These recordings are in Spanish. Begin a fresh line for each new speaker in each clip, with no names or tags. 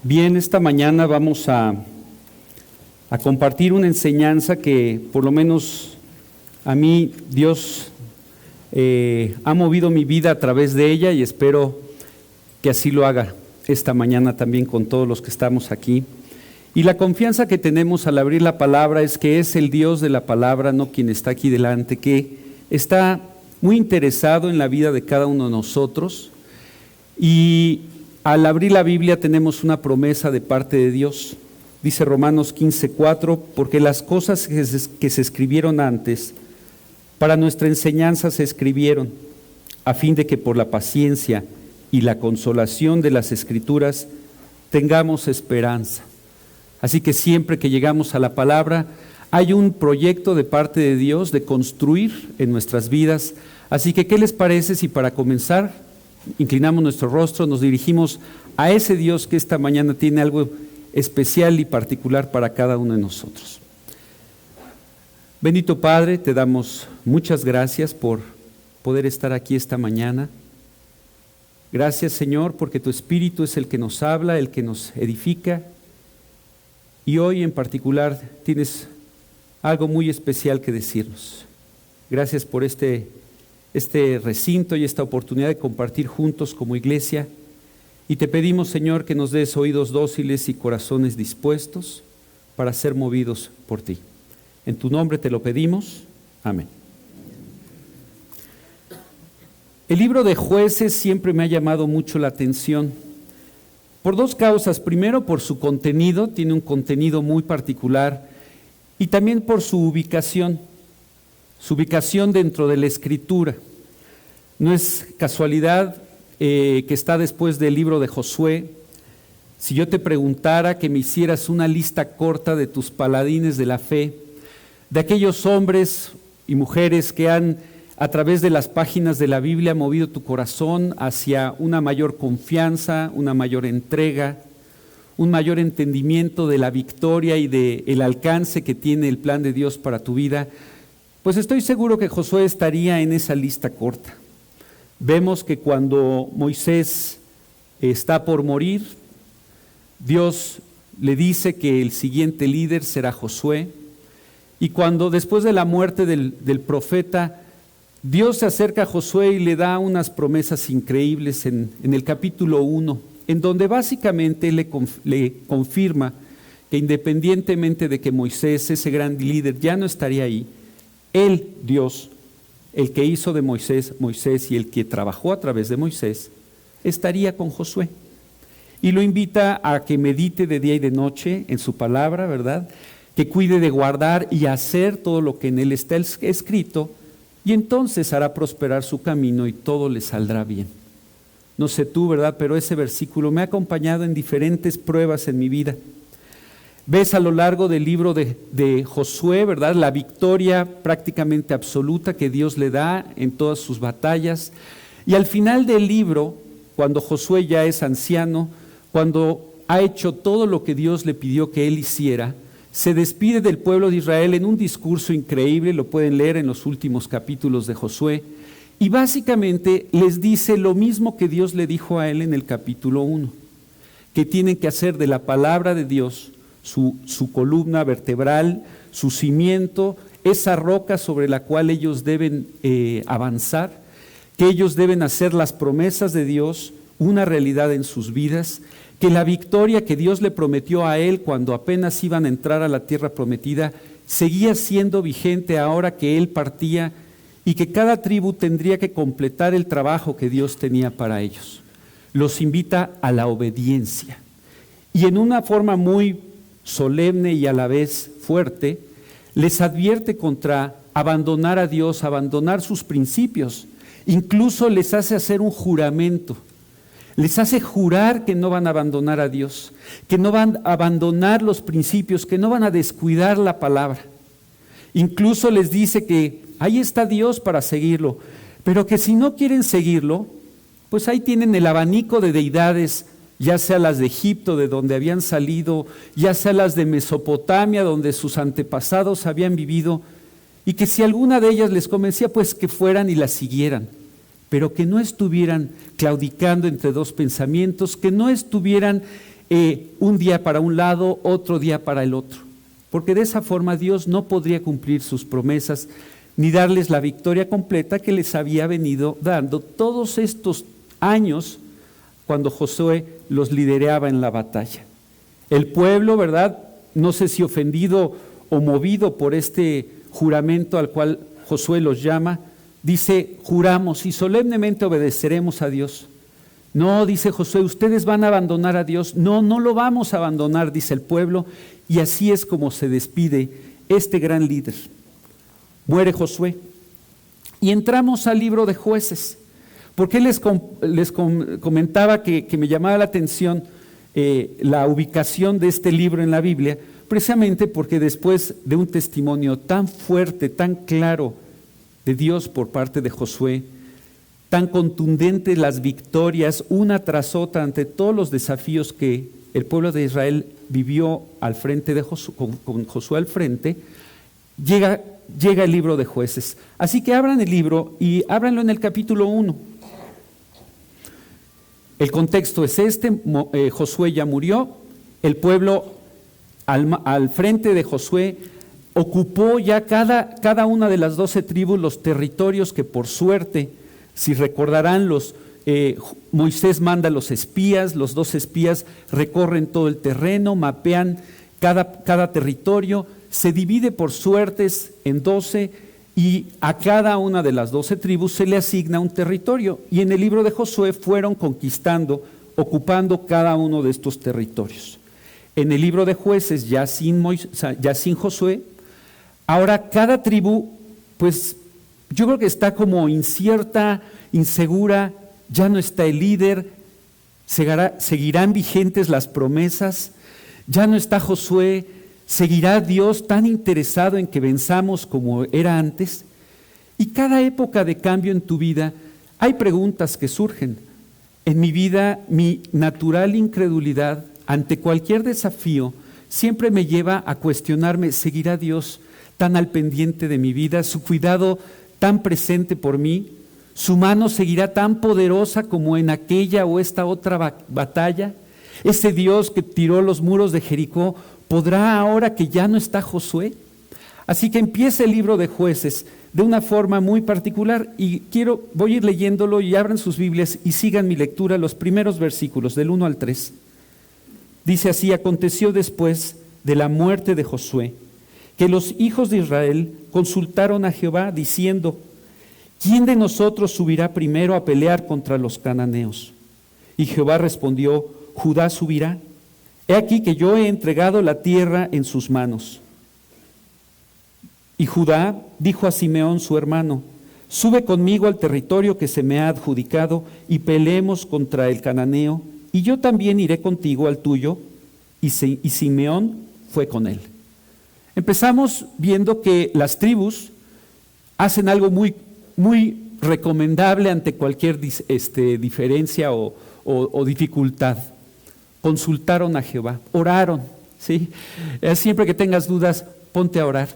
Bien, esta mañana vamos a compartir una enseñanza que por lo menos a mí Dios ha movido mi vida a través de ella y espero que así lo haga esta mañana también con todos los que estamos aquí. Y la confianza que tenemos al abrir la palabra es que es el Dios de la palabra, no quien está aquí delante, que está muy interesado en la vida de cada uno de nosotros. Y al abrir la Biblia tenemos una promesa de parte de Dios. Dice Romanos 15:4, porque las cosas que se escribieron antes, para nuestra enseñanza se escribieron, a fin de que por la paciencia y la consolación de las Escrituras tengamos esperanza. Así que siempre que llegamos a la palabra, hay un proyecto de parte de Dios de construir en nuestras vidas. Así que, ¿qué les parece si para comenzar inclinamos nuestro rostro, nos dirigimos a ese Dios que esta mañana tiene algo especial y particular para cada uno de nosotros? Bendito Padre, te damos muchas gracias por poder estar aquí esta mañana. Gracias, Señor, porque tu Espíritu es el que nos habla, el que nos edifica. Y hoy en particular tienes algo muy especial que decirnos. Gracias por este recinto y esta oportunidad de compartir juntos como iglesia. Y te pedimos, Señor, que nos des oídos dóciles y corazones dispuestos para ser movidos por ti. En tu nombre te lo pedimos. Amén. El libro de Jueces siempre me ha llamado mucho la atención por dos causas. Primero, por su contenido, tiene un contenido muy particular, y también por su ubicación dentro de la Escritura. No es casualidad que está después del libro de Josué. Si yo te preguntara que me hicieras una lista corta de tus paladines de la fe, de aquellos hombres y mujeres que han, a través de las páginas de la Biblia, movido tu corazón hacia una mayor confianza, una mayor entrega, un mayor entendimiento de la victoria y del alcance que tiene el plan de Dios para tu vida, pues estoy seguro que Josué estaría en esa lista corta. Vemos que cuando Moisés está por morir, Dios le dice que el siguiente líder será Josué, y cuando después de la muerte del profeta, Dios se acerca a Josué y le da unas promesas increíbles en el capítulo 1, en donde básicamente le confirma que independientemente de que Moisés, ese gran líder, ya no estaría ahí, Él, Dios, el que hizo de Moisés y el que trabajó a través de Moisés, estaría con Josué. Y lo invita a que medite de día y de noche en su palabra, ¿verdad? Que cuide de guardar y hacer todo lo que en él está escrito, y entonces hará prosperar su camino y todo le saldrá bien. No sé tú, ¿verdad? Pero ese versículo me ha acompañado en diferentes pruebas en mi vida. Ves a lo largo del libro de Josué, ¿verdad? La victoria prácticamente absoluta que Dios le da en todas sus batallas. Y al final del libro, cuando Josué ya es anciano, cuando ha hecho todo lo que Dios le pidió que él hiciera, se despide del pueblo de Israel en un discurso increíble, lo pueden leer en los últimos capítulos de Josué, y básicamente les dice lo mismo que Dios le dijo a él en el capítulo 1, que tienen que hacer de la palabra de Dios su columna vertebral, su cimiento, esa roca sobre la cual ellos deben avanzar, que ellos deben hacer las promesas de Dios una realidad en sus vidas, que la victoria que Dios le prometió a él cuando apenas iban a entrar a la tierra prometida, seguía siendo vigente ahora que él partía, y que cada tribu tendría que completar el trabajo que Dios tenía para ellos. Los invita a la obediencia. Y en una forma muy solemne y a la vez fuerte, les advierte contra abandonar a Dios, abandonar sus principios. Incluso les hace hacer un juramento. Les hace jurar que no van a abandonar a Dios, que no van a abandonar los principios, que no van a descuidar la palabra. Incluso les dice que ahí está Dios para seguirlo, pero que si no quieren seguirlo, pues ahí tienen el abanico de deidades, ya sea las de Egipto, de donde habían salido, ya sea las de Mesopotamia, donde sus antepasados habían vivido, y que si alguna de ellas les convencía, pues que fueran y las siguieran, pero que no estuvieran claudicando entre dos pensamientos, que no estuvieran un día para un lado, otro día para el otro, porque de esa forma Dios no podría cumplir sus promesas ni darles la victoria completa que les había venido dando todos estos años cuando Josué los lideraba en la batalla. El pueblo, ¿verdad?, no sé si ofendido o movido por este juramento al cual Josué los llama, dice: juramos y solemnemente obedeceremos a Dios. No, dice Josué, ustedes van a abandonar a Dios. No, no lo vamos a abandonar, dice el pueblo, y así es como se despide este gran líder. Muere Josué y entramos al libro de Jueces. ¿Por qué les comentaba que me llamaba la atención la ubicación de este libro en la Biblia? Precisamente porque después de un testimonio tan fuerte, tan claro de Dios por parte de Josué, tan contundentes las victorias una tras otra ante todos los desafíos que el pueblo de Israel vivió al frente de Josué, con Josué al frente, llega el libro de Jueces. Así que abran el libro y ábranlo en el capítulo 1. El contexto es este: Josué ya murió, el pueblo al frente de Josué ocupó ya cada una de las 12 tribus los territorios que por suerte, si recordarán, Moisés manda a los espías, los 12 espías recorren todo el terreno, mapean cada territorio, se divide por suertes en 12 y a cada una de las 12 tribus se le asigna un territorio. Y en el libro de Josué fueron conquistando, ocupando cada uno de estos territorios. En el libro de Jueces, ya sin Josué, ahora cada tribu, pues yo creo que está como incierta, insegura, ya no está el líder, seguirán vigentes las promesas, ya no está Josué, seguirá Dios tan interesado en que venzamos como era antes. Y cada época de cambio en tu vida, hay preguntas que surgen. En mi vida, mi natural incredulidad ante cualquier desafío siempre me lleva a cuestionarme: ¿seguirá Dios tan al pendiente de mi vida? ¿Su cuidado tan presente por mí? ¿Su mano seguirá tan poderosa como en aquella o esta otra batalla? ¿Ese Dios que tiró los muros de Jericó podrá ahora que ya no está Josué? Así que empieza el libro de Jueces de una forma muy particular y voy a ir leyéndolo, y abran sus Biblias y sigan mi lectura, los primeros versículos del 1 al 3. Dice así: aconteció después de la muerte de Josué que los hijos de Israel consultaron a Jehová diciendo: ¿quién de nosotros subirá primero a pelear contra los cananeos? Y Jehová respondió: Judá subirá. He aquí que yo he entregado la tierra en sus manos. Y Judá dijo a Simeón su hermano: sube conmigo al territorio que se me ha adjudicado y peleemos contra el cananeo, y yo también iré contigo al tuyo. Y Simeón fue con él. Empezamos viendo que las tribus hacen algo muy, muy recomendable ante cualquier diferencia o dificultad. Consultaron a Jehová, oraron, ¿sí? Siempre que tengas dudas, ponte a orar.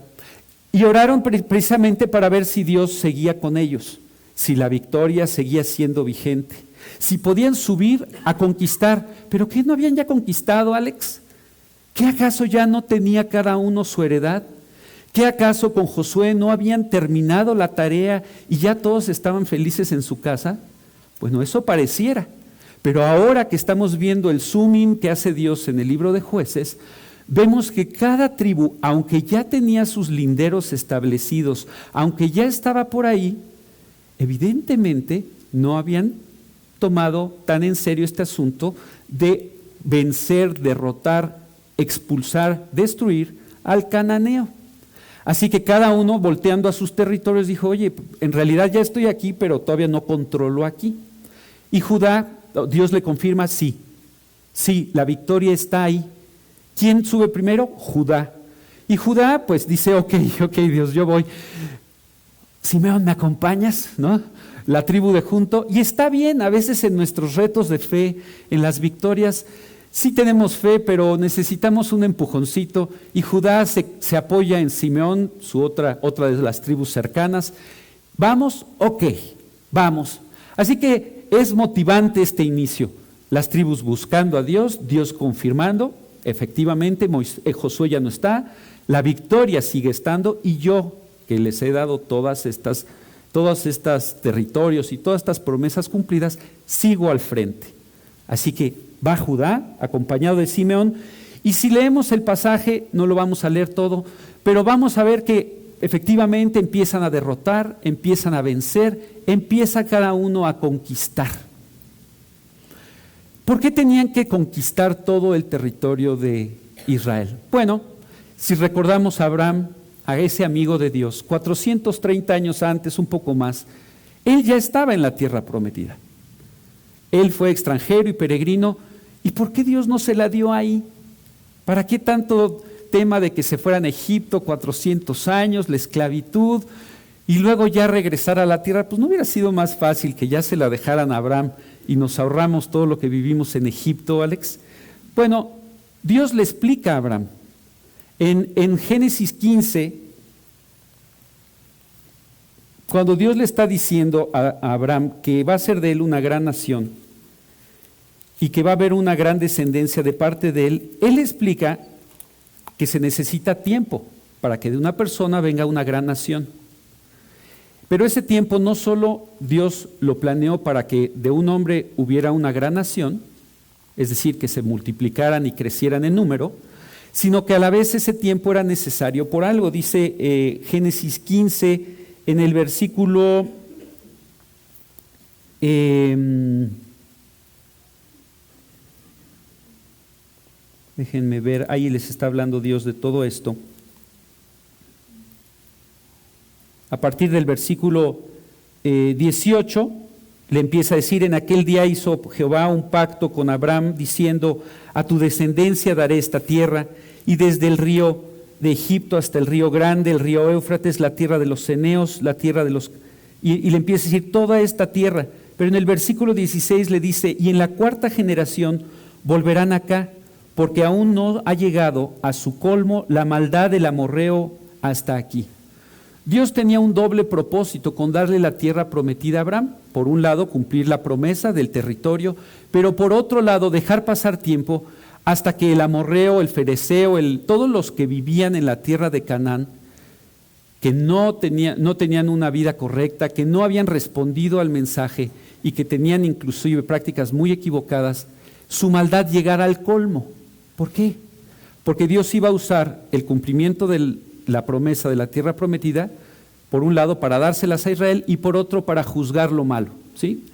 Y oraron precisamente para ver si Dios seguía con ellos, si la victoria seguía siendo vigente, si podían subir a conquistar. ¿Pero qué no habían ya conquistado, Alex? ¿Qué acaso ya no tenía cada uno su heredad? ¿Qué acaso con Josué no habían terminado la tarea y ya todos estaban felices en su casa? Bueno, eso pareciera. Pero ahora que estamos viendo el zoom in que hace Dios en el libro de Jueces, vemos que cada tribu, aunque ya tenía sus linderos establecidos, aunque ya estaba por ahí, evidentemente no habían tomado tan en serio este asunto de vencer, derrotar, expulsar, destruir al cananeo. Así que cada uno, volteando a sus territorios, dijo: oye, en realidad ya estoy aquí, pero todavía no controlo aquí. Y Judá, Dios le confirma: sí, la victoria está ahí. ¿Quién sube primero? Judá. Y Judá pues dice: ok, Dios, yo voy. Simeón, ¿me acompañas? ¿No? La tribu de junto. Y está bien, a veces en nuestros retos de fe, en las victorias, sí tenemos fe, pero necesitamos un empujoncito. Y Judá se apoya en Simeón, su otra de las tribus cercanas. ¿Vamos? Ok, vamos. Así que es motivante este inicio. las tribus buscando a Dios, Dios confirmando, efectivamente Josué ya no está, la victoria sigue estando y yo que les he dado todas estas territorios y todas estas promesas cumplidas, sigo al frente. Así que va Judá, acompañado de Simeón, y si leemos el pasaje, no lo vamos a leer todo, pero vamos a ver que efectivamente empiezan a derrotar, empiezan a vencer, empieza cada uno a conquistar. ¿Por qué tenían que conquistar todo el territorio de Israel? Bueno, si recordamos a Abraham, a ese amigo de Dios, 430 años antes, un poco más, él ya estaba en la tierra prometida. Él fue extranjero y peregrino. ¿Y por qué Dios no se la dio ahí? ¿Para qué tanto tema de que se fueran a Egipto 400 años, la esclavitud, y luego ya regresar a la tierra? Pues no hubiera sido más fácil que ya se la dejaran a Abraham y nos ahorramos todo lo que vivimos en Egipto, Alex. Bueno, Dios le explica a Abraham. En Génesis 15, cuando Dios le está diciendo a Abraham que va a ser de él una gran nación y que va a haber una gran descendencia de parte de él, él explica que se necesita tiempo para que de una persona venga una gran nación. Pero ese tiempo no solo Dios lo planeó para que de un hombre hubiera una gran nación, es decir, que se multiplicaran y crecieran en número, sino que a la vez ese tiempo era necesario por algo. Dice Génesis 15 en el versículo déjenme ver, ahí les está hablando Dios de todo esto. A partir del versículo 18, le empieza a decir: en aquel día hizo Jehová un pacto con Abraham, diciendo: a tu descendencia daré esta tierra, y desde el río de Egipto hasta el río grande, el río Éufrates, la tierra de los ceneos, la tierra de los... Y le empieza a decir toda esta tierra. Pero en el versículo 16 le dice: y en la cuarta generación volverán acá, porque aún no ha llegado a su colmo la maldad del amorreo hasta aquí. Dios tenía un doble propósito con darle la tierra prometida a Abraham. Por un lado, cumplir la promesa del territorio, pero por otro lado, dejar pasar tiempo hasta que el amorreo, el fereceo, todos los que vivían en la tierra de Canaán, que no tenían una vida correcta, que no habían respondido al mensaje y que tenían inclusive prácticas muy equivocadas, su maldad llegara al colmo. ¿Por qué? Porque Dios iba a usar el cumplimiento de la promesa de la tierra prometida, por un lado para dárselas a Israel y por otro para juzgar lo malo, ¿sí?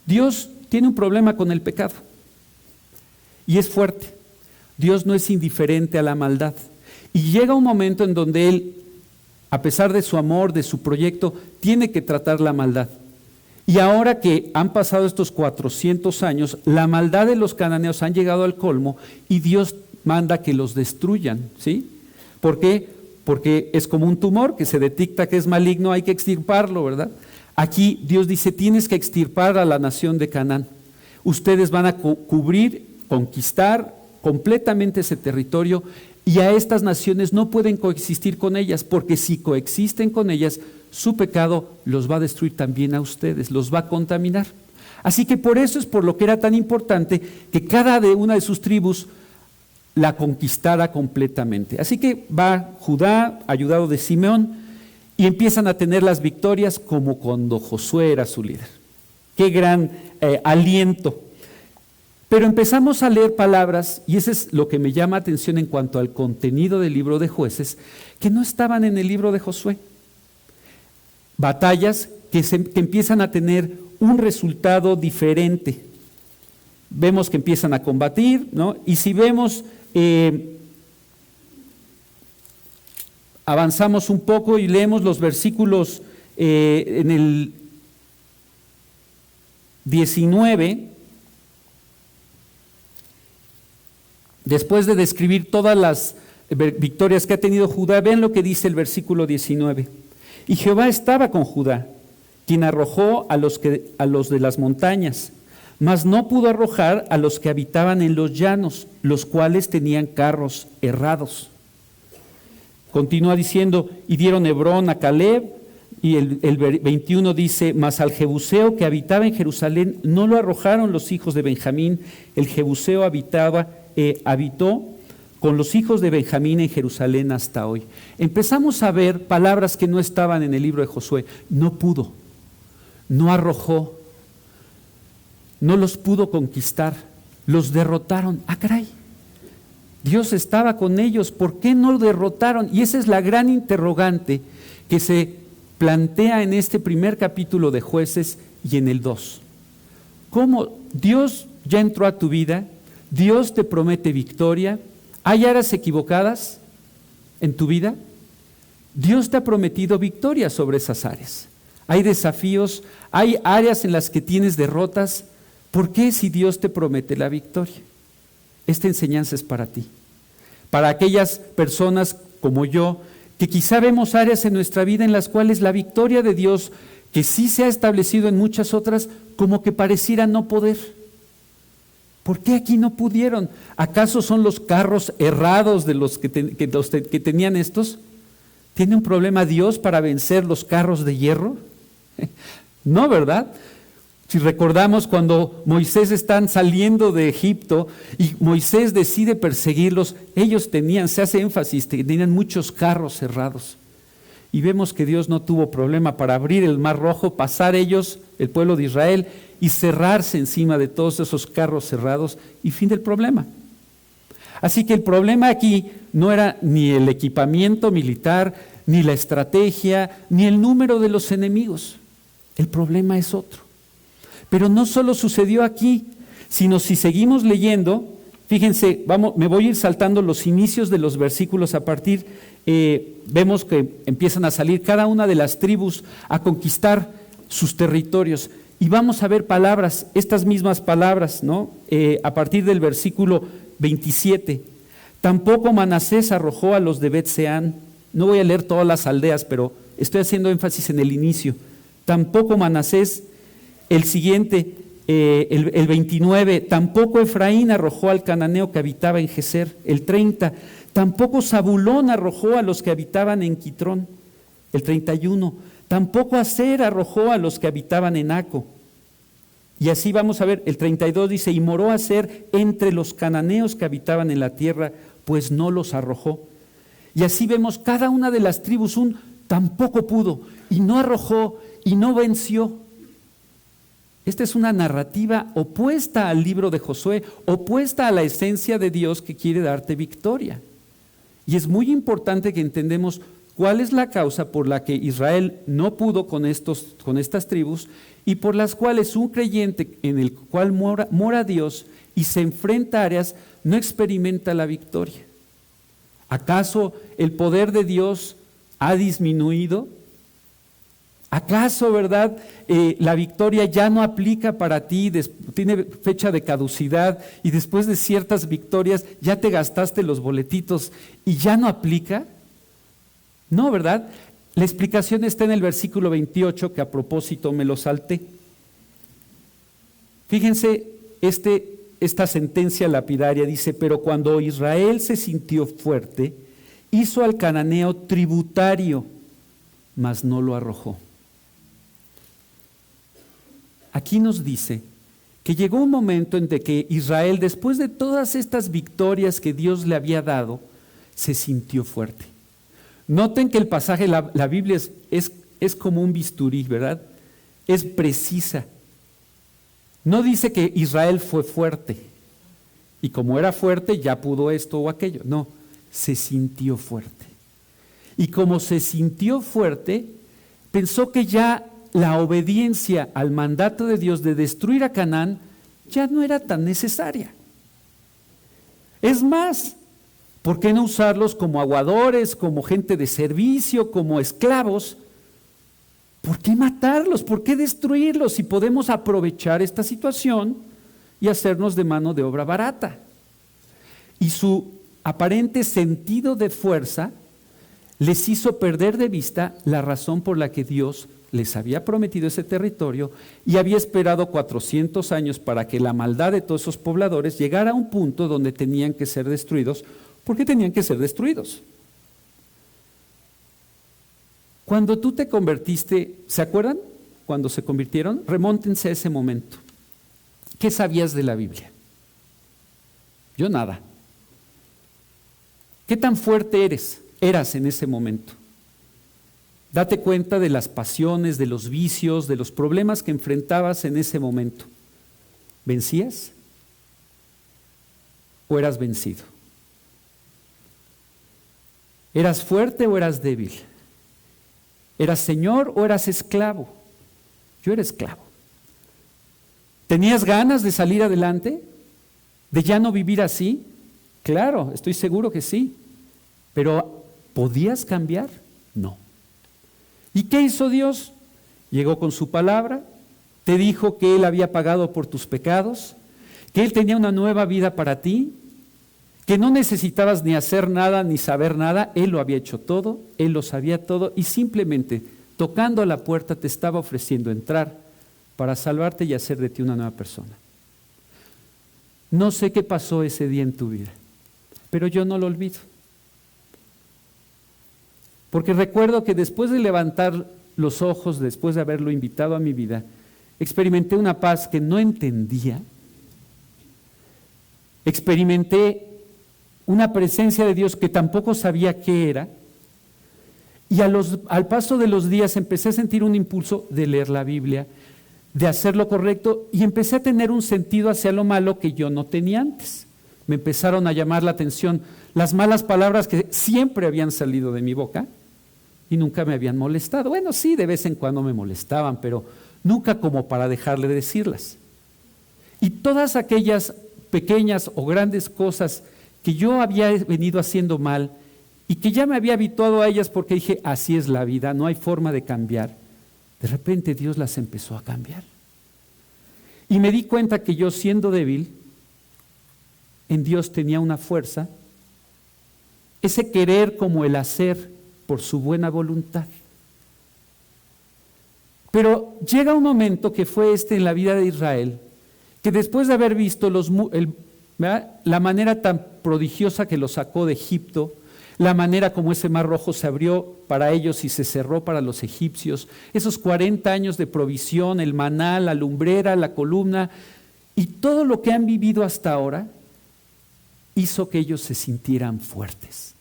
Dios tiene un problema con el pecado y es fuerte. Dios no es indiferente a la maldad y llega un momento en donde Él, a pesar de su amor, de su proyecto, tiene que tratar la maldad. Y ahora que han pasado estos 400 años, la maldad de los cananeos han llegado al colmo y Dios manda que los destruyan, ¿sí? ¿Por qué? Porque es como un tumor que se detecta que es maligno, hay que extirparlo, ¿verdad? Aquí Dios dice: tienes que extirpar a la nación de Canaán. Ustedes van a cubrir, conquistar completamente ese territorio, y a estas naciones no pueden coexistir con ellas, porque si coexisten con ellas, su pecado los va a destruir también a ustedes, los va a contaminar. Así que por eso es por lo que era tan importante que cada una de sus tribus la conquistara completamente. Así que va Judá, ayudado de Simeón, y empiezan a tener las victorias como cuando Josué era su líder. Qué gran aliento. Pero empezamos a leer palabras, y eso es lo que me llama atención en cuanto al contenido del libro de Jueces, que no estaban en el libro de Josué. Batallas que empiezan a tener un resultado diferente. Vemos que empiezan a combatir, ¿no? Y si vemos, avanzamos un poco y leemos los versículos en el 19, después de describir todas las victorias que ha tenido Judá, vean lo que dice el versículo 19. Y Jehová estaba con Judá, quien arrojó a los de las montañas, mas no pudo arrojar a los que habitaban en los llanos, los cuales tenían carros herrados. Continúa diciendo: y dieron Hebrón a Caleb, Y el 21 dice, mas al Jebuseo que habitaba en Jerusalén no lo arrojaron los hijos de Benjamín. El Jebuseo habitó con los hijos de Benjamín en Jerusalén hasta hoy. Empezamos a ver palabras que no estaban en el libro de Josué. No pudo, no arrojó, no los pudo conquistar, los derrotaron. ¡Ah, caray! Dios estaba con ellos, ¿por qué no derrotaron? Y esa es la gran interrogante que se plantea en este primer capítulo de Jueces y en el 2. ¿Cómo Dios ya entró a tu vida? Dios te promete victoria. ¿Hay áreas equivocadas en tu vida? Dios te ha prometido victoria sobre esas áreas. Hay desafíos, hay áreas en las que tienes derrotas. ¿Por qué si Dios te promete la victoria? Esta enseñanza es para ti. Para aquellas personas como yo, que quizá vemos áreas en nuestra vida en las cuales la victoria de Dios, que sí se ha establecido en muchas otras, como que pareciera no poder. ¿Por qué aquí no pudieron? ¿Acaso son los carros errados de los que tenían estos? ¿Tiene un problema Dios para vencer los carros de hierro? No, ¿verdad? Si recordamos cuando Moisés están saliendo de Egipto y Moisés decide perseguirlos, ellos tenían, se hace énfasis, tenían muchos carros cerrados. Y vemos que Dios no tuvo problema para abrir el Mar Rojo, pasar ellos, el pueblo de Israel, y cerrarse encima de todos esos carros cerrados y fin del problema. Así que el problema aquí no era ni el equipamiento militar, ni la estrategia, ni el número de los enemigos. El problema es otro. Pero no solo sucedió aquí, sino si seguimos leyendo, fíjense, me voy a ir saltando los inicios de los versículos a partir, vemos que empiezan a salir cada una de las tribus a conquistar sus territorios. Y vamos a ver palabras, estas mismas palabras, ¿no? A partir del versículo 27. Tampoco Manasés arrojó a los de Bet-Seán. No voy a leer todas las aldeas, pero estoy haciendo énfasis en el inicio. Tampoco Manasés. El siguiente, el 29, tampoco Efraín arrojó al cananeo que habitaba en Geser. El 30, tampoco Zabulón arrojó a los que habitaban en Quitrón. El 31, tampoco Aser arrojó a los que habitaban en Aco. Y así vamos a ver, el 32 dice, y moró Aser entre los cananeos que habitaban en la tierra, pues no los arrojó. Y así vemos cada una de las tribus, tampoco pudo, y no arrojó, y no venció. Esta es una narrativa opuesta al libro de Josué, opuesta a la esencia de Dios que quiere darte victoria. Y es muy importante que entendamos cuál es la causa por la que Israel no pudo con estas tribus y por las cuales un creyente en el cual mora Dios y se enfrenta a áreas no experimenta la victoria. ¿Acaso el poder de Dios ha disminuido? ¿Acaso, verdad, la victoria ya no aplica para ti, tiene fecha de caducidad y después de ciertas victorias ya te gastaste los boletitos y ya no aplica? No, ¿verdad? La explicación está en el versículo 28, que a propósito me lo salté. Fíjense, esta sentencia lapidaria dice, pero cuando Israel se sintió fuerte, hizo al cananeo tributario, mas no lo arrojó. Aquí nos dice que llegó un momento en que Israel, después de todas estas victorias que Dios le había dado, se sintió fuerte. Noten que el pasaje, la Biblia es como un bisturí, ¿verdad? Es precisa. No dice que Israel fue fuerte y como era fuerte ya pudo esto o aquello. No, se sintió fuerte. Y como se sintió fuerte, pensó que ya la obediencia al mandato de Dios de destruir a Canaán ya no era tan necesaria. Es más, ¿por qué no usarlos como aguadores, como gente de servicio, como esclavos? ¿Por qué matarlos? ¿Por qué destruirlos? Si podemos aprovechar esta situación y hacernos de mano de obra barata. Y su aparente sentido de fuerza les hizo perder de vista la razón por la que Dios les había prometido ese territorio y había esperado 400 años para que la maldad de todos esos pobladores llegara a un punto donde tenían que ser destruidos. ¿Por qué tenían que ser destruidos? Cuando tú te convertiste, ¿se acuerdan? Cuando se convirtieron, remóntense a ese momento. ¿Qué sabías de la Biblia? Yo nada. ¿Qué tan fuerte eras en ese momento? Date cuenta de las pasiones, de los vicios, de los problemas que enfrentabas en ese momento. ¿Vencías? ¿O eras vencido? ¿Eras fuerte o eras débil? ¿Eras señor o eras esclavo? Yo era esclavo. ¿Tenías ganas de salir adelante? ¿De ya no vivir así? Claro, estoy seguro que sí. Pero ¿podías cambiar? No. ¿Y qué hizo Dios? Llegó con su palabra, te dijo que Él había pagado por tus pecados, que Él tenía una nueva vida para ti, que no necesitabas ni hacer nada ni saber nada, Él lo había hecho todo, Él lo sabía todo y simplemente tocando a la puerta te estaba ofreciendo entrar para salvarte y hacer de ti una nueva persona. No sé qué pasó ese día en tu vida, pero yo no lo olvido. Porque recuerdo que después de levantar los ojos, después de haberlo invitado a mi vida, experimenté una paz que no entendía. Experimenté una presencia de Dios que tampoco sabía qué era. Y al paso de los días empecé a sentir un impulso de leer la Biblia, de hacer lo correcto, y empecé a tener un sentido hacia lo malo que yo no tenía antes. Me empezaron a llamar la atención las malas palabras que siempre habían salido de mi boca y nunca me habían molestado. Bueno, sí, de vez en cuando me molestaban, pero nunca como para dejarle de decirlas. Y todas aquellas pequeñas o grandes cosas que yo había venido haciendo mal y que ya me había habituado a ellas porque dije, así es la vida, no hay forma de cambiar. De repente Dios las empezó a cambiar. Y me di cuenta que yo, siendo débil, en Dios tenía una fuerza, ese querer como el hacer por su buena voluntad. Pero llega un momento que fue en la vida de Israel, que después de haber visto la manera tan prodigiosa que los sacó de Egipto, la manera como ese mar rojo se abrió para ellos y se cerró para los egipcios, esos 40 años de provisión, el maná, la lumbrera, la columna, y todo lo que han vivido hasta ahora, hizo que ellos se sintieran fuertes.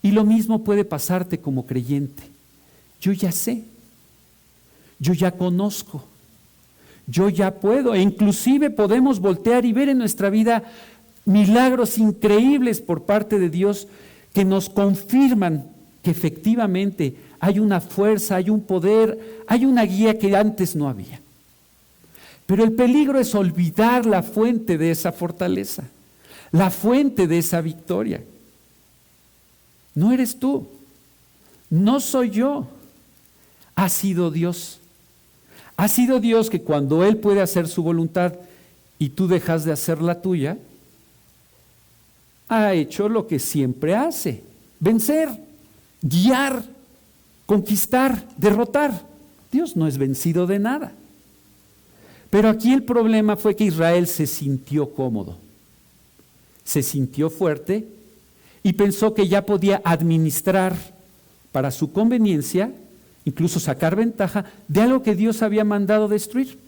Y lo mismo puede pasarte como creyente. Yo ya sé, yo ya conozco, yo ya puedo, e inclusive podemos voltear y ver en nuestra vida milagros increíbles por parte de Dios que nos confirman que efectivamente hay una fuerza, hay un poder, hay una guía que antes no había. Pero el peligro es olvidar la fuente de esa fortaleza, la fuente de esa victoria. No eres tú, no soy yo, ha sido Dios. Ha sido Dios que cuando Él puede hacer su voluntad y tú dejas de hacer la tuya, ha hecho lo que siempre hace: vencer, guiar, conquistar, derrotar. Dios no es vencido de nada. Pero aquí el problema fue que Israel se sintió cómodo, se sintió fuerte y pensó que ya podía administrar para su conveniencia, incluso sacar ventaja de algo que Dios había mandado destruir.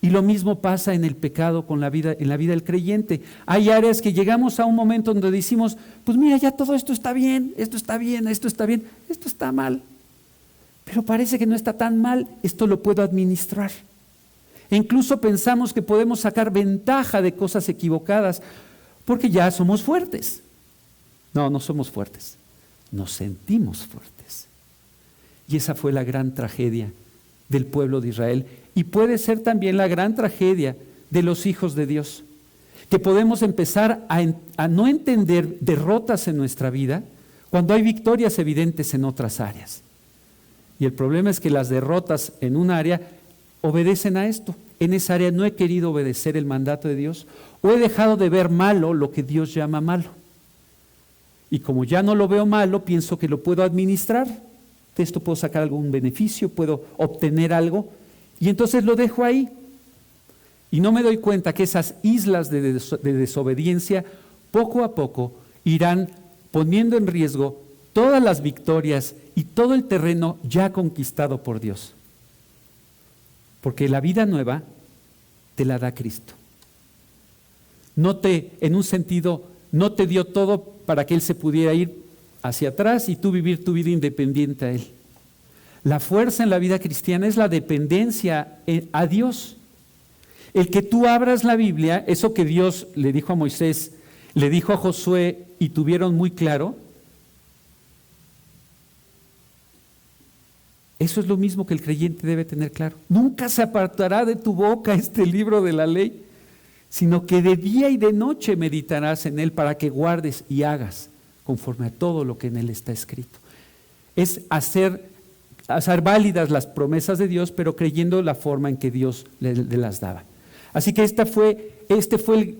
Y lo mismo pasa en el pecado en la vida del creyente. Hay áreas que llegamos a un momento donde decimos, pues mira, ya todo esto está bien, esto está bien, esto está bien, esto está mal. Pero parece que no está tan mal, esto lo puedo administrar. E incluso pensamos que podemos sacar ventaja de cosas equivocadas porque ya somos fuertes. No, no somos fuertes, nos sentimos fuertes. Y esa fue la gran tragedia del pueblo de Israel. Y puede ser también la gran tragedia de los hijos de Dios, que podemos empezar a no entender derrotas en nuestra vida cuando hay victorias evidentes en otras áreas. Y el problema es que las derrotas en un área obedecen a esto. En esa área no he querido obedecer el mandato de Dios o he dejado de ver malo lo que Dios llama malo. Y como ya no lo veo malo, pienso que lo puedo administrar. De esto puedo sacar algún beneficio, puedo obtener algo. Y entonces lo dejo ahí. Y no me doy cuenta que esas islas de desobediencia poco a poco irán poniendo en riesgo todas las victorias y todo el terreno ya conquistado por Dios. Porque la vida nueva te la da Cristo. En un sentido, no te dio todo para que Él se pudiera ir hacia atrás y tú vivir tu vida independiente a Él. La fuerza en la vida cristiana es la dependencia a Dios. El que tú abras la Biblia, eso que Dios le dijo a Moisés, le dijo a Josué y tuvieron muy claro, eso es lo mismo que el creyente debe tener claro. Nunca se apartará de tu boca este libro de la ley, sino que de día y de noche meditarás en él para que guardes y hagas conforme a todo lo que en él está escrito. Es hacer válidas las promesas de Dios, pero creyendo la forma en que Dios le las daba. Así que este fue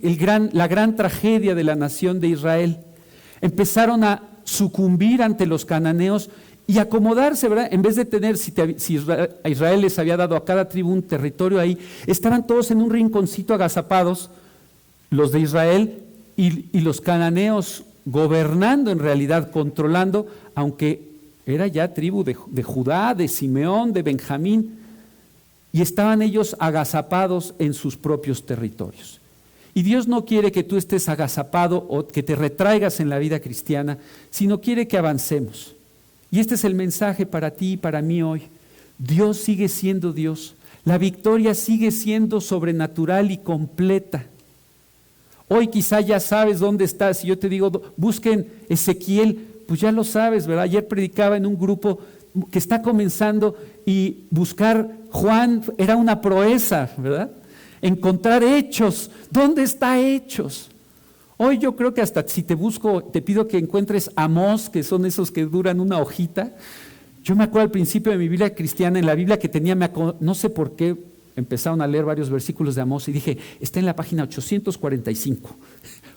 la gran tragedia de la nación de Israel. Empezaron a sucumbir ante los cananeos y acomodarse, ¿verdad? En vez de tener, si a Israel les había dado a cada tribu un territorio ahí, estaban todos en un rinconcito agazapados, los de Israel y los cananeos gobernando en realidad, controlando, aunque era ya tribu de Judá, de Simeón, de Benjamín, y estaban ellos agazapados en sus propios territorios. Y Dios no quiere que tú estés agazapado o que te retraigas en la vida cristiana, sino quiere que avancemos. Y este es el mensaje para ti y para mí hoy. Dios sigue siendo Dios. La victoria sigue siendo sobrenatural y completa. Hoy quizá ya sabes dónde estás. Si yo te digo, busquen Ezequiel, pues ya lo sabes, ¿verdad? Ayer predicaba en un grupo que está comenzando y buscar Juan era una proeza, ¿verdad? Encontrar Hechos. ¿Dónde está Hechos? Hoy yo creo que hasta si te busco, te pido que encuentres Amós, que son esos que duran una hojita. Yo me acuerdo al principio de mi Biblia cristiana, en la Biblia que tenía, no sé por qué, empezaron a leer varios versículos de Amós y dije, está en la página 845,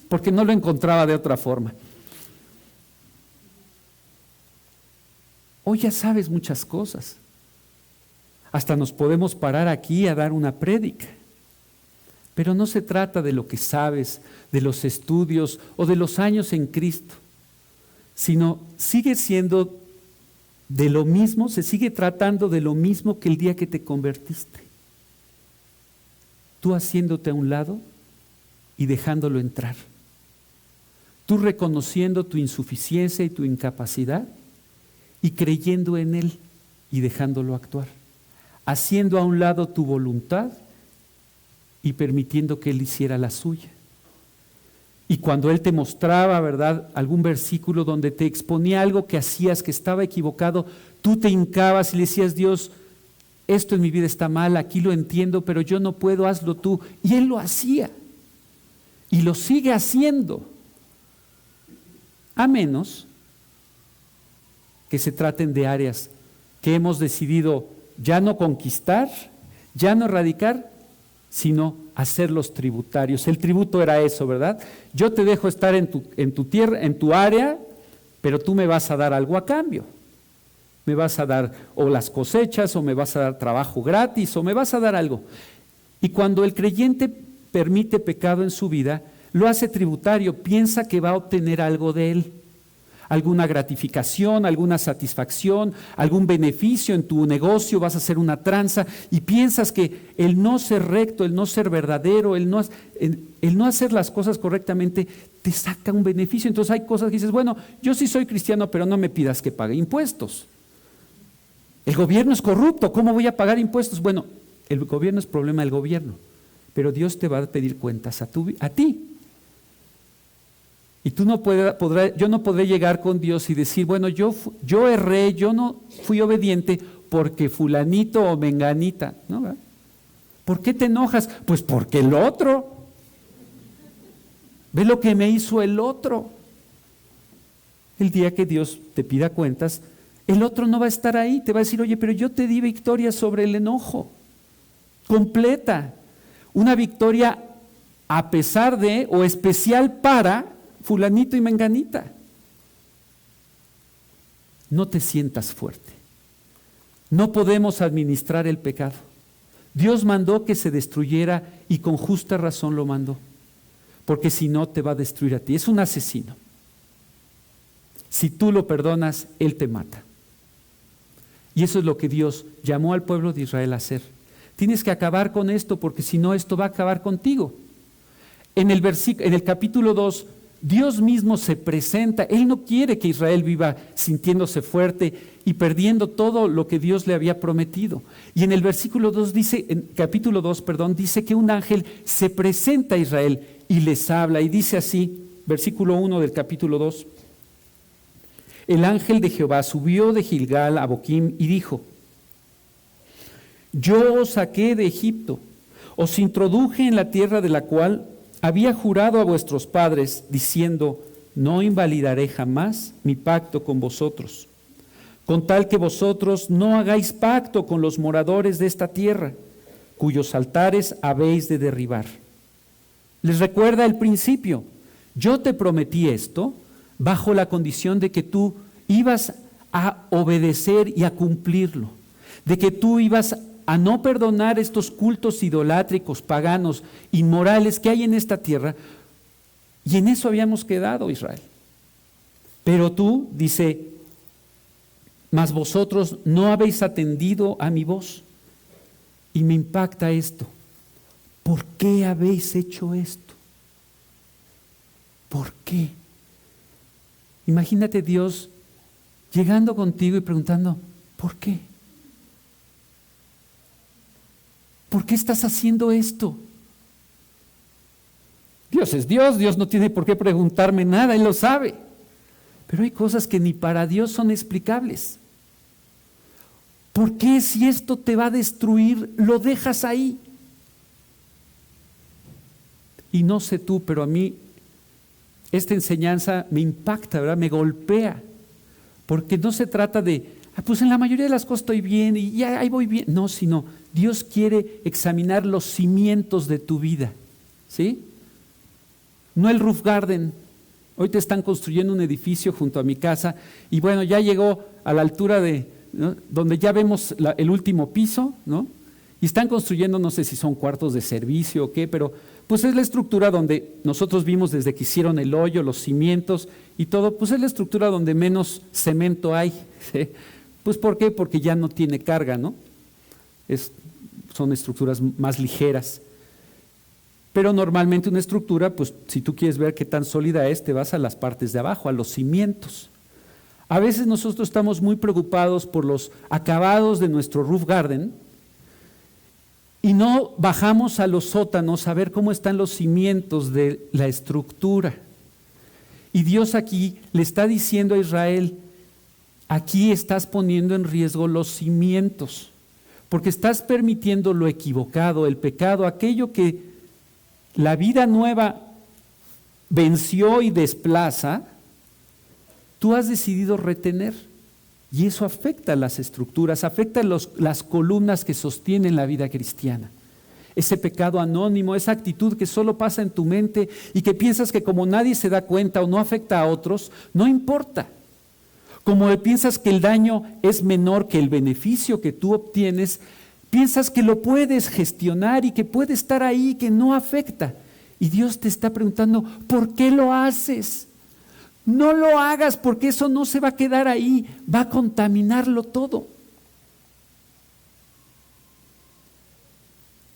porque no lo encontraba de otra forma. Hoy ya sabes muchas cosas. Hasta nos podemos parar aquí a dar una prédica. Pero no se trata de lo que sabes, de los estudios o de los años en Cristo, sino sigue siendo de lo mismo, se sigue tratando de lo mismo que el día que te convertiste. Tú haciéndote a un lado y dejándolo entrar. Tú reconociendo tu insuficiencia y tu incapacidad y creyendo en Él y dejándolo actuar. Haciendo a un lado tu voluntad y permitiendo que Él hiciera la suya. Y cuando Él te mostraba, ¿verdad?, algún versículo donde te exponía algo que hacías que estaba equivocado, tú te hincabas y le decías, Dios, esto en mi vida está mal, aquí lo entiendo, pero yo no puedo, hazlo tú. Y Él lo hacía. Y lo sigue haciendo. A menos que se traten de áreas que hemos decidido ya no conquistar, ya no erradicar, sino hacerlos tributarios. El tributo era eso, ¿verdad? Yo te dejo estar en tu tierra, en tu área, pero tú me vas a dar algo a cambio. Me vas a dar o las cosechas, o me vas a dar trabajo gratis, o me vas a dar algo. Y cuando el creyente permite pecado en su vida, lo hace tributario, piensa que va a obtener algo de él. Alguna gratificación, alguna satisfacción, algún beneficio en tu negocio, vas a hacer una tranza y piensas que el no ser recto, el no ser verdadero, el no hacer las cosas correctamente te saca un beneficio. Entonces hay cosas que dices, bueno, yo sí soy cristiano, pero no me pidas que pague impuestos. El gobierno es corrupto, ¿cómo voy a pagar impuestos? Bueno, el gobierno es problema del gobierno, pero Dios te va a pedir cuentas a ti. Y yo no podré llegar con Dios y decir, bueno, yo erré, yo no fui obediente porque fulanito o menganita, ¿no? ¿Verdad? ¿Por qué te enojas? Pues porque el otro. Ve lo que me hizo el otro. El día que Dios te pida cuentas, el otro no va a estar ahí, te va a decir, oye, pero yo te di victoria sobre el enojo, completa, una victoria a pesar de o especial para fulanito y menganita. No te sientas fuerte. No podemos administrar el pecado. Dios mandó que se destruyera y con justa razón lo mandó, porque si no te va a destruir a ti. Es un asesino. Si tú lo perdonas, Él te mata. Y eso es lo que Dios llamó al pueblo de Israel a hacer. Tienes que acabar con esto, porque si no, esto va a acabar contigo. En el capítulo 2, Dios mismo se presenta. Él no quiere que Israel viva sintiéndose fuerte y perdiendo todo lo que Dios le había prometido. Y en el versículo 2 dice, en capítulo 2, dice que un ángel se presenta a Israel y les habla. Y dice así, versículo 1 del capítulo 2. El ángel de Jehová subió de Gilgal a Boquim y dijo: Yo os saqué de Egipto, os introduje en la tierra de la cual había jurado a vuestros padres, diciendo: No invalidaré jamás mi pacto con vosotros, con tal que vosotros no hagáis pacto con los moradores de esta tierra, cuyos altares habéis de derribar. Les recuerda el principio: yo te prometí esto bajo la condición de que tú ibas a obedecer y a cumplirlo, de que tú ibas a no perdonar estos cultos idolátricos, paganos, inmorales que hay en esta tierra, y en eso habíamos quedado, Israel. Pero tú, dice, mas vosotros no habéis atendido a mi voz. Y me impacta esto. ¿Por qué habéis hecho esto? ¿Por qué? Imagínate Dios llegando contigo y preguntando: ¿por qué? ¿Por qué estás haciendo esto? Dios es Dios, Dios no tiene por qué preguntarme nada, Él lo sabe. Pero hay cosas que ni para Dios son explicables. ¿Por qué, si esto te va a destruir, lo dejas ahí? Y no sé tú, pero a mí esta enseñanza me impacta, ¿verdad? Me golpea. Porque no se trata de, pues en la mayoría de las cosas estoy bien y ya ahí voy bien. No, sino Dios quiere examinar los cimientos de tu vida, ¿sí? No el roof garden. Hoy te están construyendo un edificio junto a mi casa y bueno, ya llegó a la altura de, ¿no?, donde ya vemos el último piso, ¿no? Y están construyendo, no sé si son cuartos de servicio o qué, pero pues es la estructura donde nosotros vimos desde que hicieron el hoyo, los cimientos y todo, pues es la estructura donde menos cemento hay, ¿sí? Pues ¿por qué? Porque ya no tiene carga, ¿no? Son estructuras más ligeras. Pero normalmente una estructura, pues si tú quieres ver qué tan sólida es, te vas a las partes de abajo, a los cimientos. A veces nosotros estamos muy preocupados por los acabados de nuestro roof garden y no bajamos a los sótanos a ver cómo están los cimientos de la estructura. Y Dios aquí le está diciendo a Israel: aquí estás poniendo en riesgo los cimientos, porque estás permitiendo lo equivocado, el pecado, aquello que la vida nueva venció y desplaza, tú has decidido retener. Y eso afecta a las estructuras, afecta a las columnas que sostienen la vida cristiana. Ese pecado anónimo, esa actitud que solo pasa en tu mente y que piensas que como nadie se da cuenta o no afecta a otros, no importa. Como piensas que el daño es menor que el beneficio que tú obtienes, piensas que lo puedes gestionar y que puede estar ahí, que no afecta. Y Dios te está preguntando: ¿por qué lo haces? No lo hagas, porque eso no se va a quedar ahí, va a contaminarlo todo.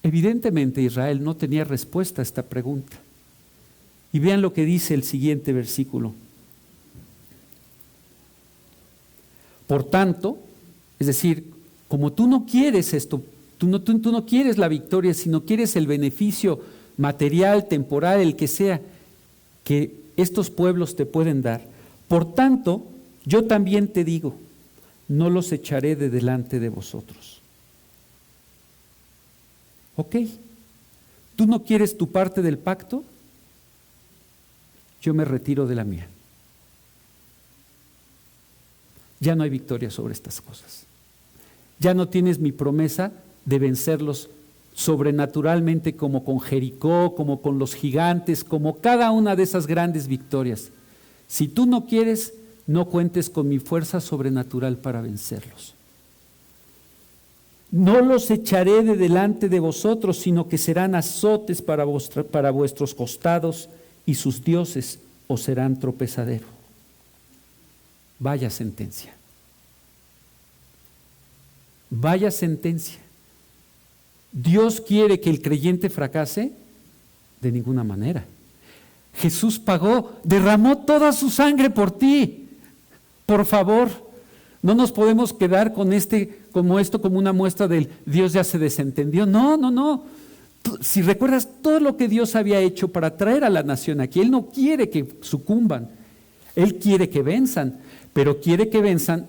Evidentemente Israel no tenía respuesta a esta pregunta. Y vean lo que dice el siguiente versículo. Por tanto, es decir, como tú no quieres esto, tú no quieres la victoria, sino quieres el beneficio material, temporal, el que sea, que estos pueblos te pueden dar. Por tanto, yo también te digo: no los echaré de delante de vosotros. ¿Ok? ¿Tú no quieres tu parte del pacto? Yo me retiro de la mía. Ya no hay victoria sobre estas cosas. Ya no tienes mi promesa de vencerlos sobrenaturalmente, como con Jericó, como con los gigantes, como cada una de esas grandes victorias. Si tú no quieres, no cuentes con mi fuerza sobrenatural para vencerlos. No los echaré de delante de vosotros, sino que serán azotes para vuestros costados, y sus dioses os serán tropezadero. Vaya sentencia. Vaya sentencia. ¿Dios quiere que el creyente fracase? De ninguna manera. Jesús pagó, derramó toda su sangre por ti. Por favor, no nos podemos quedar con como una muestra del Dios ya se desentendió. No. Si recuerdas todo lo que Dios había hecho para traer a la nación aquí, Él no quiere que sucumban, Él quiere que venzan, pero quiere que venzan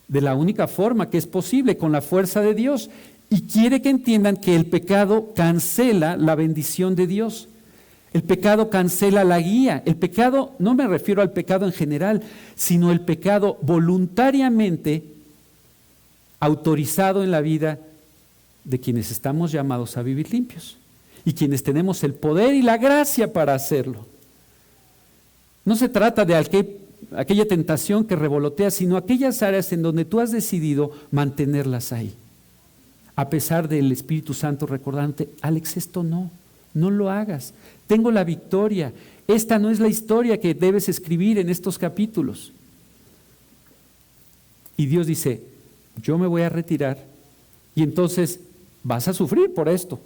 de la única forma que es posible, con la fuerza de Dios, y quiere que entiendan que el pecado cancela la bendición de Dios. El pecado cancela la guía. El pecado, no me refiero al pecado en general, sino el pecado voluntariamente autorizado en la vida de quienes estamos llamados a vivir limpios y quienes tenemos el poder y la gracia para hacerlo. No se trata de aquella tentación que revolotea, sino aquellas áreas en donde tú has decidido mantenerlas ahí. A pesar del Espíritu Santo recordándote, Alex, esto no lo hagas. Tengo la victoria. Esta no es la historia que debes escribir en estos capítulos. Y Dios dice, yo me voy a retirar y entonces vas a sufrir por esto.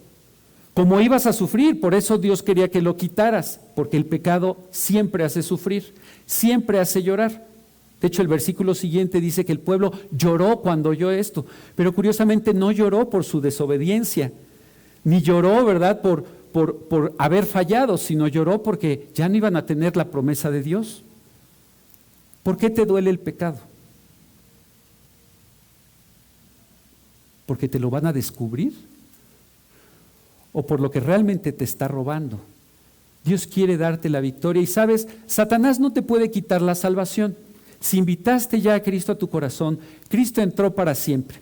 Como ibas a sufrir, por eso Dios quería que lo quitaras, porque el pecado siempre hace sufrir, siempre hace llorar. De hecho, el versículo siguiente dice que el pueblo lloró cuando oyó esto, pero curiosamente no lloró por su desobediencia, ni lloró, ¿verdad?, por haber fallado, sino lloró porque ya no iban a tener la promesa de Dios. ¿Por qué te duele el pecado? ¿Porque te lo van a descubrir? ¿O por lo que realmente te está robando? Dios quiere darte la victoria y sabes, Satanás no te puede quitar la salvación. Si invitaste ya a Cristo a tu corazón, Cristo entró para siempre.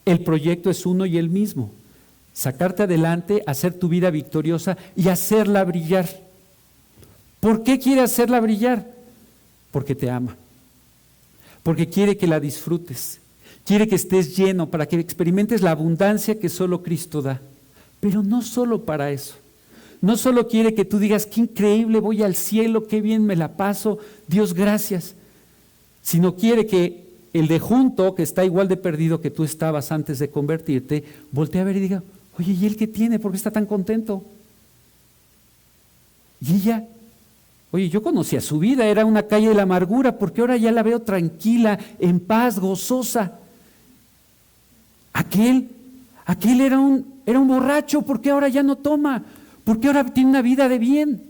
El proyecto es uno y el mismo. Sacarte adelante, hacer tu vida victoriosa y hacerla brillar. ¿Por qué quiere hacerla brillar? Porque te ama. Porque quiere que la disfrutes. Quiere que estés lleno para que experimentes la abundancia que solo Cristo da. Pero no solo para eso. No solo quiere que tú digas, qué increíble, voy al cielo, qué bien me la paso, Dios gracias. Sino quiere que el de junto, que está igual de perdido que tú estabas antes de convertirte, voltee a ver y diga, oye, ¿y él qué tiene? ¿Por qué está tan contento? Y ella, oye, yo conocía su vida, era una calle de la amargura, porque ahora ya la veo tranquila, en paz, gozosa. Aquel era un borracho, ¿por qué ahora ya no toma? ¿Por qué ahora tiene una vida de bien?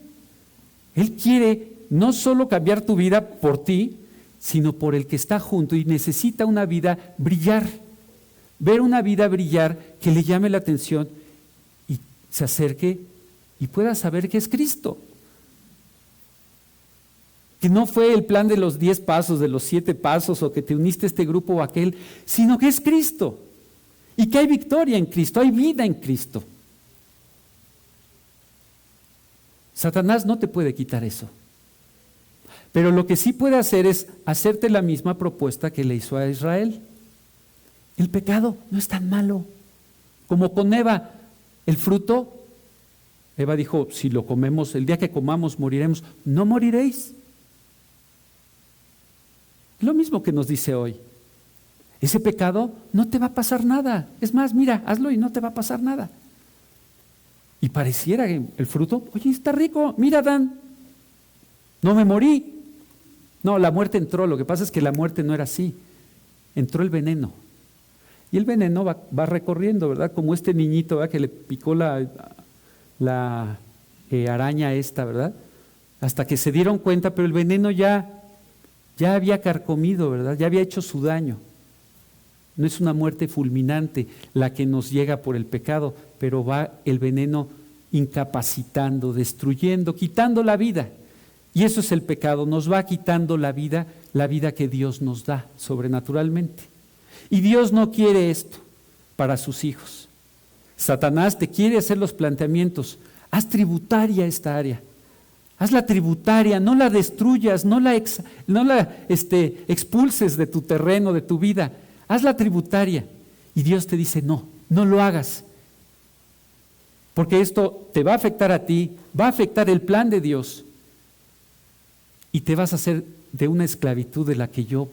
Él quiere no solo cambiar tu vida por ti, sino por el que está junto y necesita una vida brillar, ver una vida brillar que le llame la atención y se acerque y pueda saber que es Cristo. Que no fue el plan de los 10 pasos, de los 7 pasos, o que te uniste a este grupo o aquel, sino que es Cristo. Y que hay victoria en Cristo, hay vida en Cristo. Satanás no te puede quitar eso. Pero lo que sí puede hacer es hacerte la misma propuesta que le hizo a Israel. El pecado no es tan malo. Como con Eva, el fruto, Eva dijo, si lo comemos, el día que comamos moriremos. No moriréis. Lo mismo que nos dice hoy. Ese pecado no te va a pasar nada. Es más, mira, hazlo y no te va a pasar nada. Y pareciera que el fruto, oye, está rico, mira, Adán, no me morí. No, la muerte entró, lo que pasa es que la muerte no era así, entró el veneno. Y el veneno va recorriendo, ¿verdad? Como este niñito, ¿verdad?, que le picó la araña esta, ¿verdad? Hasta que se dieron cuenta, pero el veneno ya había carcomido, ¿verdad? Ya había hecho su daño. No es una muerte fulminante la que nos llega por el pecado, pero va el veneno incapacitando, destruyendo, quitando la vida. Y eso es el pecado, nos va quitando la vida que Dios nos da sobrenaturalmente. Y Dios no quiere esto para sus hijos. Satanás te quiere hacer los planteamientos, haz tributaria esta área. Hazla tributaria, no la destruyas, no la expulses de tu terreno, de tu vida. Hazla tributaria. Y Dios te dice, no lo hagas. Porque esto te va a afectar a ti, va a afectar el plan de Dios. Y te vas a hacer de una esclavitud de la que yo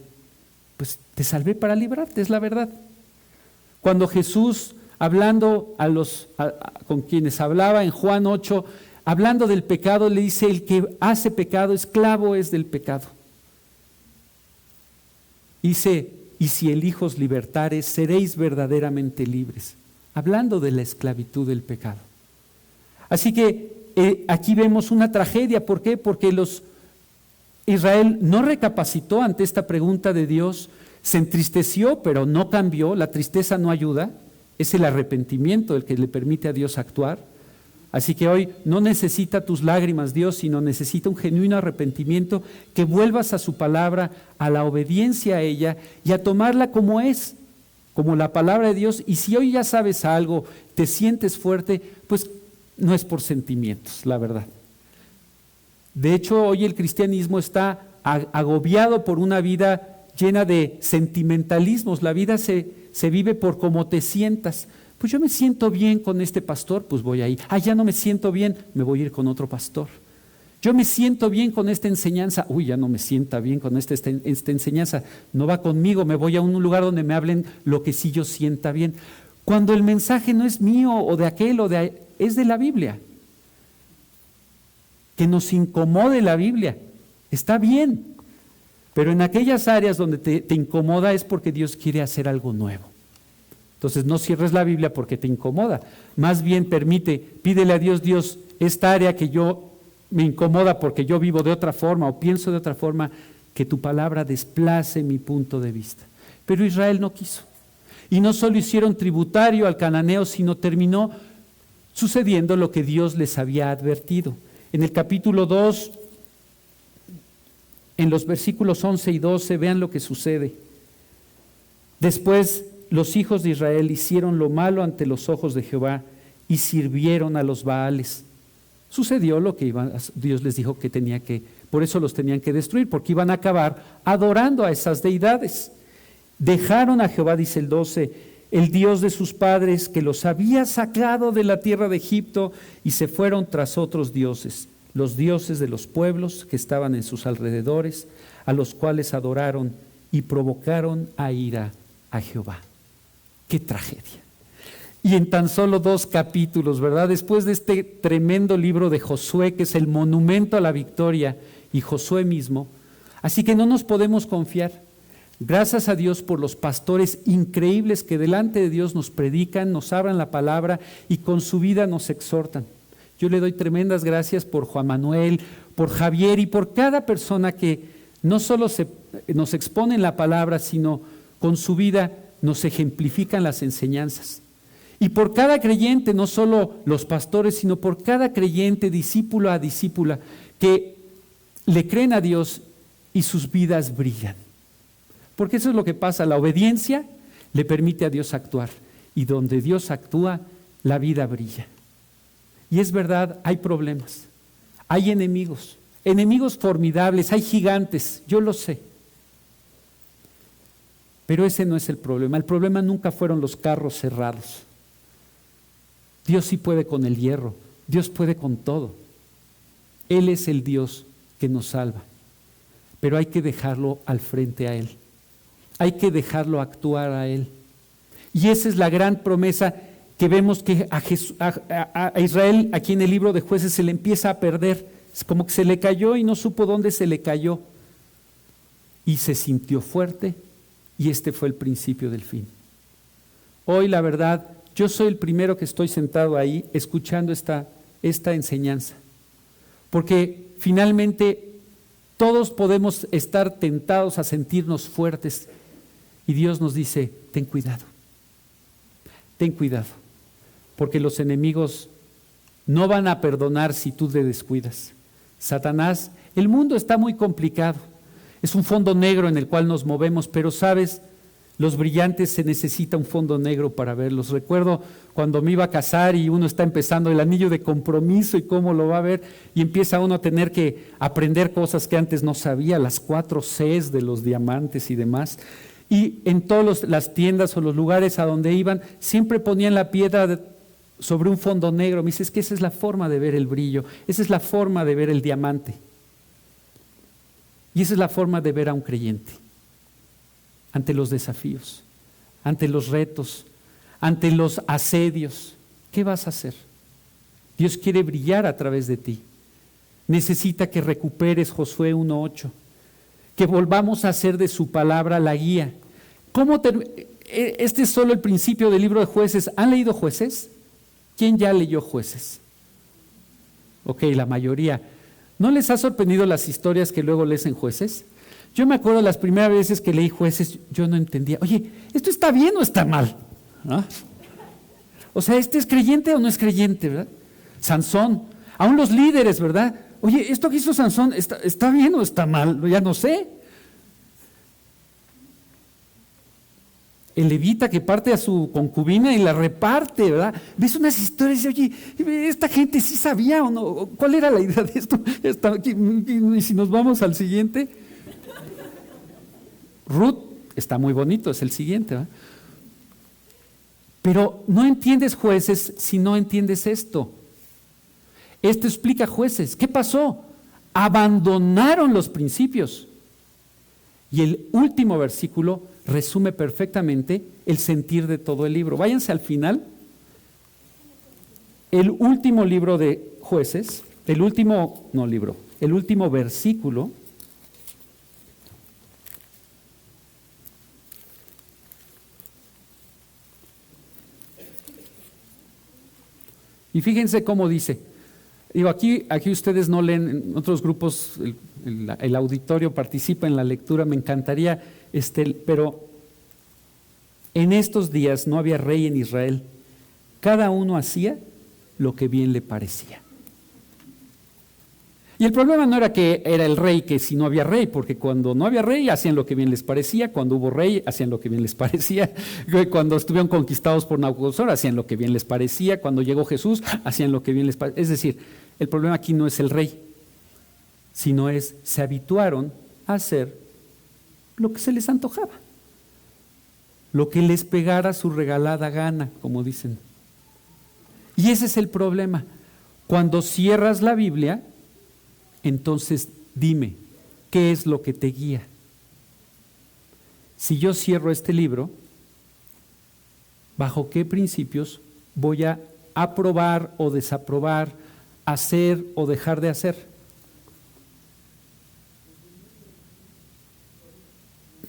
pues te salvé para librarte, es la verdad. Cuando Jesús, hablando con quienes hablaba en Juan 8, hablando del pecado, le dice: el que hace pecado, esclavo es del pecado. Dice: y si el Hijo os libertare, seréis verdaderamente libres. Hablando de la esclavitud del pecado. Así que aquí vemos una tragedia. ¿Por qué? Porque Israel no recapacitó ante esta pregunta de Dios, se entristeció, pero no cambió. La tristeza no ayuda, es el arrepentimiento el que le permite a Dios actuar. Así que hoy no necesita tus lágrimas Dios, sino necesita un genuino arrepentimiento, que vuelvas a su palabra, a la obediencia a ella y a tomarla como es, como la palabra de Dios. Y si hoy ya sabes algo, te sientes fuerte, pues no es por sentimientos, la verdad. De hecho, hoy el cristianismo está agobiado por una vida llena de sentimentalismos. La vida se vive por cómo te sientas. Pues yo me siento bien con este pastor, pues voy ahí. Ya no me siento bien, me voy a ir con otro pastor. Yo me siento bien con esta enseñanza, ya no me sienta bien con esta enseñanza, no va conmigo, me voy a un lugar donde me hablen lo que sí yo sienta bien. Cuando el mensaje no es mío o de aquel es de la Biblia. Que nos incomode la Biblia, está bien, pero en aquellas áreas donde te incomoda es porque Dios quiere hacer algo nuevo. Entonces no cierres la Biblia porque te incomoda, más bien pídele a Dios: Dios, esta área que me incomoda porque yo vivo de otra forma o pienso de otra forma, que tu palabra desplace mi punto de vista. Pero Israel no quiso. Y no solo hicieron tributario al cananeo, sino terminó sucediendo lo que Dios les había advertido. En el capítulo 2, en los versículos 11 y 12, vean lo que sucede. Después los hijos de Israel hicieron lo malo ante los ojos de Jehová y sirvieron a los Baales. Sucedió lo que Dios les dijo que por eso los tenían que destruir, porque iban a acabar adorando a esas deidades. Dejaron a Jehová, dice el 12, el Dios de sus padres, que los había sacado de la tierra de Egipto, y se fueron tras otros dioses, los dioses de los pueblos que estaban en sus alrededores, a los cuales adoraron y provocaron a ira a Jehová. ¡Qué tragedia! Y en tan solo 2 capítulos, ¿verdad? Después de este tremendo libro de Josué, que es el monumento a la victoria, y Josué mismo, así que no nos podemos confiar. Gracias a Dios por los pastores increíbles que delante de Dios nos predican, nos abran la palabra y con su vida nos exhortan. Yo le doy tremendas gracias por Juan Manuel, por Javier y por cada persona que no solo nos expone en la palabra, sino con su vida nos ejemplifican las enseñanzas. Y por cada creyente, no solo los pastores, sino por cada creyente, discípulo a discípula, que le creen a Dios y sus vidas brillan. Porque eso es lo que pasa, la obediencia le permite a Dios actuar, y donde Dios actúa, la vida brilla. Y es verdad, hay problemas, hay enemigos formidables, hay gigantes, yo lo sé. Pero ese no es el problema nunca fueron los carros cerrados. Dios sí puede con el hierro, Dios puede con todo. Él es el Dios que nos salva, pero hay que dejarlo al frente a Él. Hay que dejarlo actuar a Él. Y esa es la gran promesa que vemos que a Israel, aquí en el libro de Jueces, se le empieza a perder. Es como que se le cayó y no supo dónde se le cayó. Y se sintió fuerte, y este fue el principio del fin. Hoy, la verdad, yo soy el primero que estoy sentado ahí escuchando esta enseñanza. Porque finalmente todos podemos estar tentados a sentirnos fuertes. Y Dios nos dice: ten cuidado, porque los enemigos no van a perdonar si tú te descuidas. Satanás, el mundo está muy complicado, es un fondo negro en el cual nos movemos, pero sabes, los brillantes se necesita un fondo negro para verlos. Recuerdo cuando me iba a casar y uno está empezando el anillo de compromiso y cómo lo va a ver, y empieza uno a tener que aprender cosas que antes no sabía, las 4 Cs de los diamantes y demás. Y en todas las tiendas o los lugares a donde iban, siempre ponían la piedra sobre un fondo negro. Me dice: es que esa es la forma de ver el brillo, esa es la forma de ver el diamante. Y esa es la forma de ver a un creyente. Ante los desafíos, ante los retos, ante los asedios, ¿qué vas a hacer? Dios quiere brillar a través de ti. Necesita que recuperes Josué 1:8, que volvamos a hacer de su palabra la guía. Este es solo el principio del libro de Jueces. ¿Han leído Jueces? ¿Quién ya leyó Jueces? Ok, la mayoría. ¿No les ha sorprendido las historias que luego lees en Jueces? Yo me acuerdo las primeras veces que leí Jueces, yo no entendía. Oye, ¿esto está bien o está mal? ¿Ah? O sea, ¿este es creyente o no es creyente, verdad? Sansón, aún los líderes, ¿verdad? Oye, ¿esto que hizo Sansón está bien o está mal? Ya no sé. El levita que parte a su concubina y la reparte, ¿verdad? Ves unas historias y oye, ¿esta gente sí sabía o no? ¿Cuál era la idea de esto? Y si nos vamos al siguiente. Ruth, está muy bonito, es el siguiente, ¿verdad? Pero no entiendes Jueces si no entiendes esto. Esto explica Jueces. ¿Qué pasó? Abandonaron los principios. Y el último versículo resume perfectamente el sentir de todo el libro. Váyanse al final. El último libro de Jueces, el último versículo. Y fíjense cómo dice. Digo, aquí ustedes no leen, en otros grupos el auditorio participa en la lectura, me encantaría, pero en estos días no había rey en Israel, cada uno hacía lo que bien le parecía. Y el problema no era que era el rey, que si no había rey, porque cuando no había rey hacían lo que bien les parecía, cuando hubo rey hacían lo que bien les parecía, cuando estuvieron conquistados por Nabucodonosor hacían lo que bien les parecía, cuando llegó Jesús hacían lo que bien les parecía. Es decir, el problema aquí no es el rey, sino se habituaron a hacer lo que se les antojaba, lo que les pegara su regalada gana, como dicen. Y ese es el problema. Cuando cierras la Biblia, entonces dime, ¿qué es lo que te guía? Si yo cierro este libro, ¿bajo qué principios voy a aprobar o desaprobar, hacer o dejar de hacer?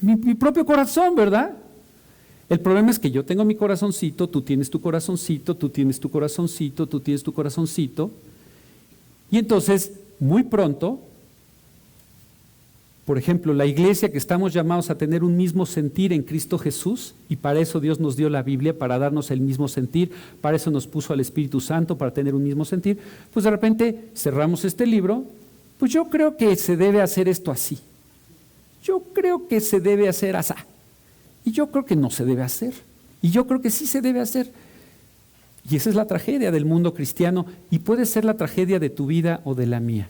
Mi propio corazón, ¿verdad? El problema es que yo tengo mi corazoncito, tú tienes tu corazoncito, tú tienes tu corazoncito, tú tienes tu corazoncito, y entonces muy pronto, por ejemplo, la iglesia que estamos llamados a tener un mismo sentir en Cristo Jesús, y para eso Dios nos dio la Biblia, para darnos el mismo sentir, para eso nos puso al Espíritu Santo, para tener un mismo sentir, pues de repente cerramos este libro, pues yo creo que se debe hacer esto así, yo creo que se debe hacer así, y yo creo que no se debe hacer, y yo creo que sí se debe hacer. Y esa es la tragedia del mundo cristiano y puede ser la tragedia de tu vida o de la mía.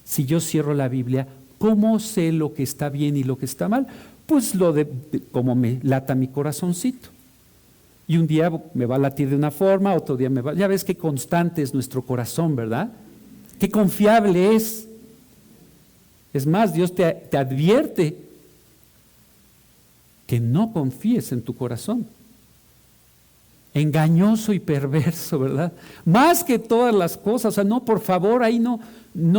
Si yo cierro la Biblia, ¿cómo sé lo que está bien y lo que está mal? Pues como me lata mi corazoncito. Y un día me va a latir de una forma, otro día me va. Ya ves qué constante es nuestro corazón, ¿verdad? Qué confiable es. Es más, Dios te advierte que no confíes en tu corazón. Engañoso y perverso, ¿verdad? Más que todas las cosas, o sea, no, por favor, ahí no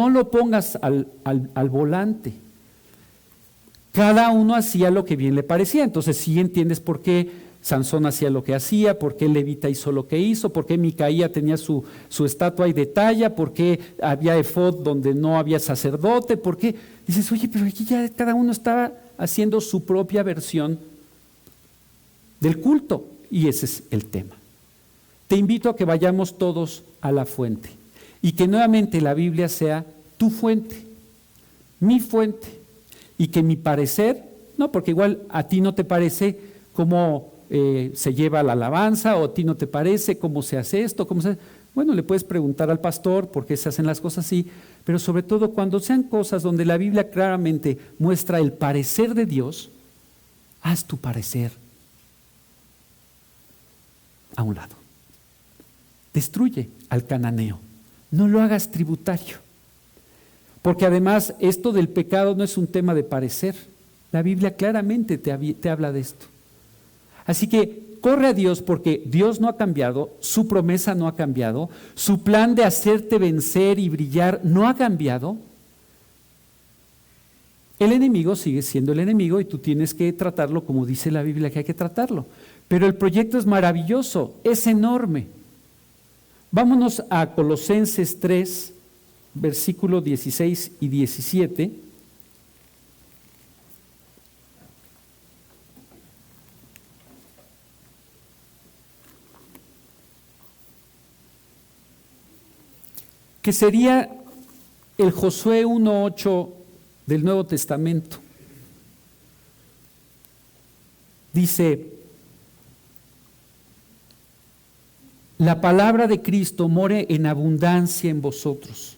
lo pongas al volante. Cada uno hacía lo que bien le parecía, entonces sí entiendes por qué Sansón hacía lo que hacía, por qué el levita hizo lo que hizo, por qué Micaía tenía su estatua ahí de talla, por qué había efod donde no había sacerdote, por qué dices, oye, pero aquí ya cada uno estaba haciendo su propia versión del culto. Y ese es el tema. Te invito a que vayamos todos a la fuente y que nuevamente la Biblia sea tu fuente, mi fuente, y que mi parecer, no, porque igual a ti no te parece cómo se lleva la alabanza, o a ti no te parece cómo se hace esto, bueno, le puedes preguntar al pastor por qué se hacen las cosas así, pero sobre todo cuando sean cosas donde la Biblia claramente muestra el parecer de Dios, haz tu parecer a un lado. Destruye al cananeo, no lo hagas tributario, Porque además esto del pecado no es un tema de parecer. La Biblia claramente te habla de esto. Así que corre a Dios porque Dios no ha cambiado, su promesa no ha cambiado, su plan de hacerte vencer y brillar no ha cambiado. El enemigo sigue siendo el enemigo y tú tienes que tratarlo como dice la Biblia que hay que tratarlo. Pero el proyecto es maravilloso, es enorme. Vámonos a Colosenses 3, versículos 16 y 17. Que sería el Josué 1:8 del Nuevo Testamento. Dice: la palabra de Cristo more en abundancia en vosotros,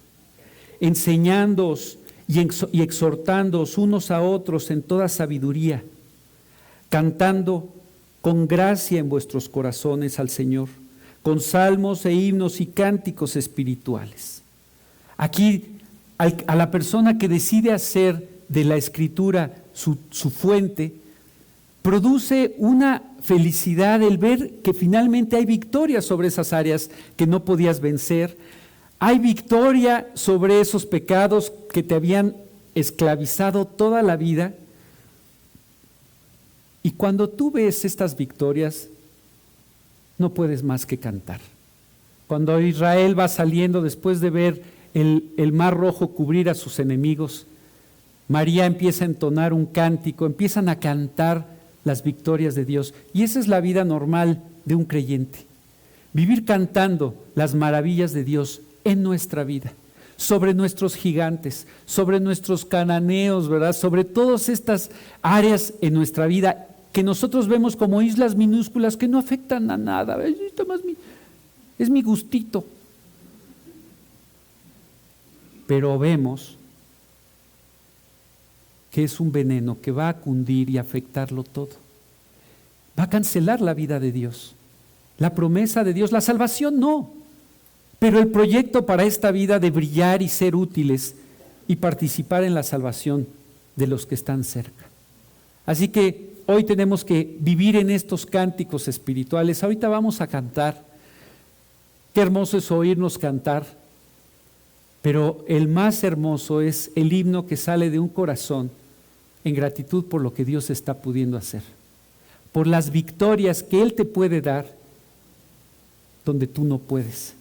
enseñándoos y exhortándoos unos a otros en toda sabiduría, cantando con gracia en vuestros corazones al Señor, con salmos e himnos y cánticos espirituales. Aquí, a la persona que decide hacer de la Escritura su fuente, produce una felicidad el ver que finalmente hay victoria sobre esas áreas que no podías vencer, hay victoria sobre esos pecados que te habían esclavizado toda la vida. Y cuando tú ves estas victorias, no puedes más que cantar. Cuando Israel va saliendo después de ver el mar rojo cubrir a sus enemigos, María empieza a entonar un cántico, empiezan a cantar las victorias de Dios. Y esa es la vida normal de un creyente. Vivir cantando las maravillas de Dios en nuestra vida, sobre nuestros gigantes, sobre nuestros cananeos, ¿verdad? Sobre todas estas áreas en nuestra vida que nosotros vemos como islas minúsculas que no afectan a nada. Es mi gustito. Pero vemos que es un veneno que va a cundir y afectarlo todo. Va a cancelar la vida de Dios, la promesa de Dios, la salvación no, pero el proyecto para esta vida de brillar y ser útiles y participar en la salvación de los que están cerca. Así que hoy tenemos que vivir en estos cánticos espirituales. Ahorita vamos a cantar. Qué hermoso es oírnos cantar. Pero el más hermoso es el himno que sale de un corazón en gratitud por lo que Dios está pudiendo hacer, por las victorias que Él te puede dar donde tú no puedes.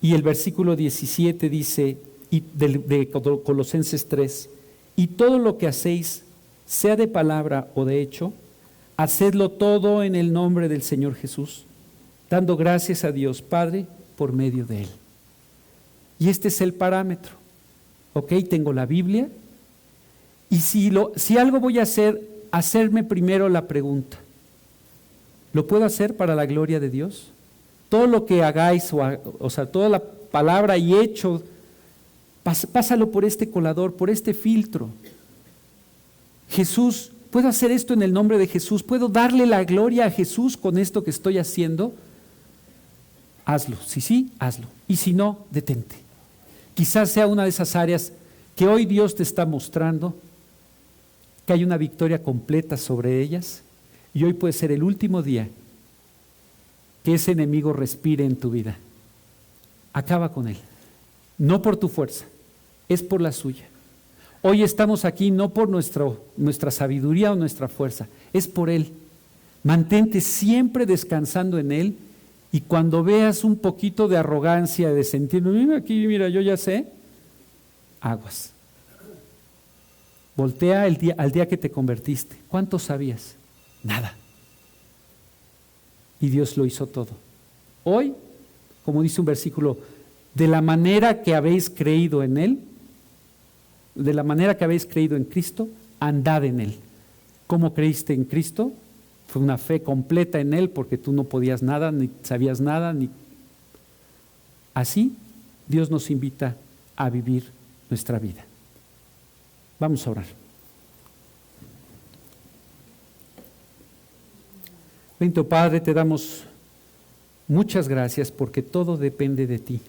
Y el versículo 17 dice, de Colosenses 3, y todo lo que hacéis, sea de palabra o de hecho, hacedlo todo en el nombre del Señor Jesús, dando gracias a Dios Padre por medio de Él. Y este es el parámetro. Ok, tengo la Biblia, y si algo voy a hacer, hacerme primero la pregunta: ¿lo puedo hacer para la gloria de Dios? Todo lo que hagáis, o sea, toda la palabra y hecho, pásalo por este colador, por este filtro. Jesús, ¿puedo hacer esto en el nombre de Jesús? ¿Puedo darle la gloria a Jesús con esto que estoy haciendo? Hazlo, si sí, hazlo. Y si no, detente. Quizás sea una de esas áreas que hoy Dios te está mostrando que hay una victoria completa sobre ellas, y hoy puede ser el último día que ese enemigo respire en tu vida. Acaba con él, no por tu fuerza, es por la suya. Hoy estamos aquí no por nuestra sabiduría o nuestra fuerza, es por Él. Mantente siempre descansando en Él, y cuando veas un poquito de arrogancia, de sentir, mira aquí, mira, yo ya sé, aguas. Voltea al día que te convertiste. ¿Cuánto sabías? Nada. Y Dios lo hizo todo. Hoy, como dice un versículo, de la manera que habéis creído en Él, de la manera que habéis creído en Cristo, andad en Él. ¿Cómo creíste en Cristo? Fue una fe completa en Él, porque tú no podías nada, ni sabías nada, ni... Así, Dios nos invita a vivir nuestra vida. Vamos a orar. Bendito Padre, te damos muchas gracias porque todo depende de ti.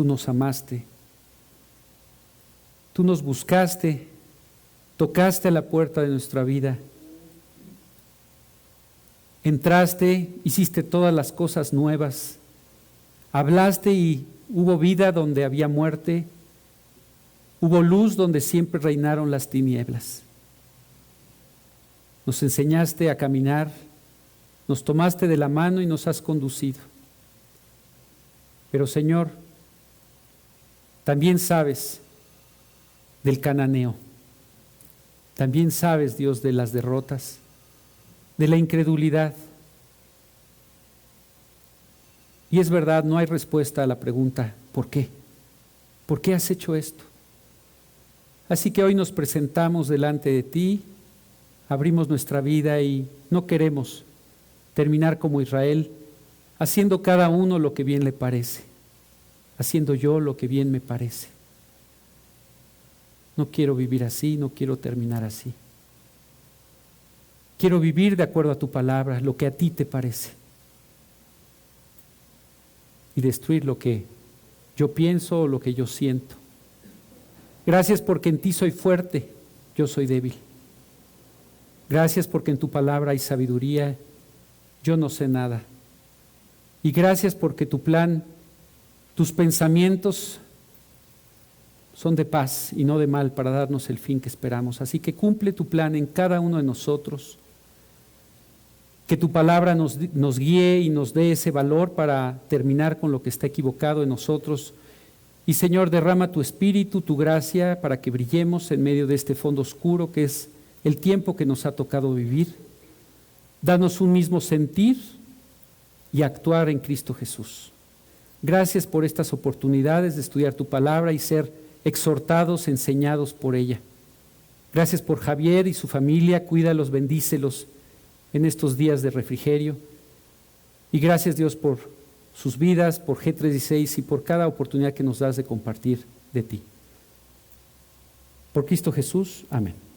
tú nos amaste, tú nos buscaste, tocaste a la puerta de nuestra vida, entraste, hiciste todas las cosas nuevas, hablaste y hubo vida donde había muerte, hubo luz donde siempre reinaron las tinieblas. Nos enseñaste a caminar, nos tomaste de la mano y nos has conducido. Pero Señor, también sabes del cananeo, también sabes, Dios, de las derrotas, de la incredulidad. Y es verdad, no hay respuesta a la pregunta, ¿por qué? ¿Por qué has hecho esto? Así que hoy nos presentamos delante de ti, abrimos nuestra vida y no queremos terminar como Israel, haciendo cada uno lo que bien le parece, haciendo yo lo que bien me parece. No quiero vivir así, no quiero terminar así. Quiero vivir de acuerdo a tu palabra, lo que a ti te parece. Y destruir lo que yo pienso o lo que yo siento. Gracias porque en ti soy fuerte, yo soy débil. Gracias porque en tu palabra hay sabiduría, yo no sé nada. Y gracias porque tu plan, tus pensamientos son de paz y no de mal para darnos el fin que esperamos. Así que cumple tu plan en cada uno de nosotros. Que tu palabra nos guíe y nos dé ese valor para terminar con lo que está equivocado en nosotros. Y Señor, derrama tu espíritu, tu gracia, para que brillemos en medio de este fondo oscuro que es el tiempo que nos ha tocado vivir. Danos un mismo sentir y actuar en Cristo Jesús. Gracias por estas oportunidades de estudiar tu palabra y ser exhortados, enseñados por ella. Gracias por Javier y su familia, cuídalos, bendícelos en estos días de refrigerio. Y gracias, Dios, por sus vidas, por G316 y por cada oportunidad que nos das de compartir de ti. Por Cristo Jesús, amén.